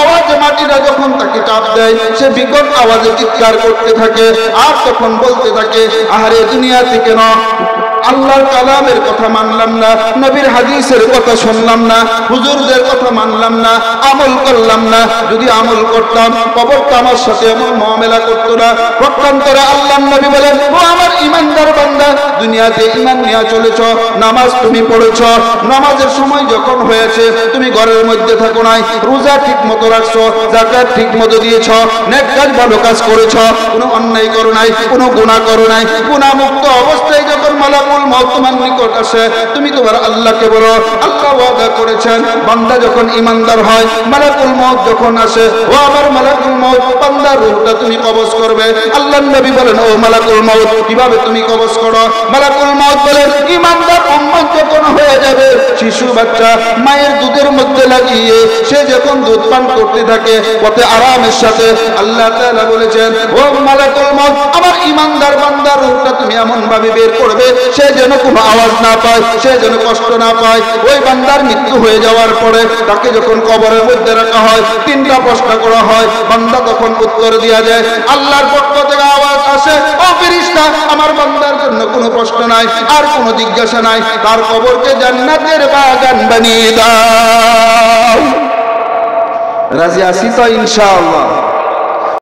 আওয়াজে মাটিটা যখন তাকে চাপ দেয় সে বিকট আওয়াজে চিৎকার করতে থাকে আর তখন বলতে থাকে, আহারে দুনিয়াতে কেন আল্লাহর কালামের কথা মানলাম না, নবীর হাদিসের কথা শুনলাম না, হুজুরদের কথা মানলাম না, আমল করলাম না। যদি আমল করতাম কবরটা আমার সাথে এমন মুআমেলা করতো না। পক্ষান্তরে আল্লাহর নবী বলেন, ও আমার ঈমানদার বান্দা, দুনিয়াতে ঈমান নিয়ে চলেছ, নামাজ তুমি পড়েছ, নামাজের সময় যখন হয়েছে তুমি ঘরের মধ্যে থাকো নাই, রোজা ঠিক মতো রাখছো, যাকাত ঠিক মতো দিয়েছ, নেক কাজ ভালো কাজ করেছ, কোনো অন্যায় করো নাই, কোনো গুনাহ করো নাই। গুনাহমুক্ত অবস্থায় যখন মালাকুল মউত তোমার নিকট আসে, তুমি তোমার আল্লাহকে বলো, আল্লাহ ওয়াদা করেছেন বান্দা যখন ঈমানদার হয়, মালাকুল মউত যখন আসে, ও আমার মালাকুল মউত বান্দার রূহটা তুমি কবজ করবে। আল্লাহর নবী বলেন, ও মালাকুল মউত কিভাবে তুমি কবজ করো? মালাকুল মউত বলেন, ঈমানদার উম্মত যখন হয়ে যাবে, শিশু বাচ্চা মায়ের দুধের মধ্যে লাগিয়ে সে যখন দুধ পান করতে থাকে কত আরামের সাথে, আল্লাহ তাআলা বলেছেন, ও মালাকুল মউত আমার ঈমানদার বান্দার রূহটা তুমি এমন ভাবে বের করবে সে যেন কোনো আওয়াজ না পায়, সে যেন কষ্ট না পায়। ওই বান্দার মৃত্যু হয়ে যাওয়ার পরে তাকে যখন কবরের মধ্যে রাখা হয়, তিনটা প্রশ্ন করা হয়, বান্দা তখন উত্তর দেয়া যায়, আল্লাহর পক্ষ থেকে আওয়াজ আসে, ও ফেরেশতা আমার বান্দার জন্য কোনো প্রশ্ন নাই, আর কোনো জিজ্ঞাসা নাই, তার কবরকে জান্নাতের বাগান বানিয়ে দাও। রাজি আছি তো ইনশাআল্লাহ?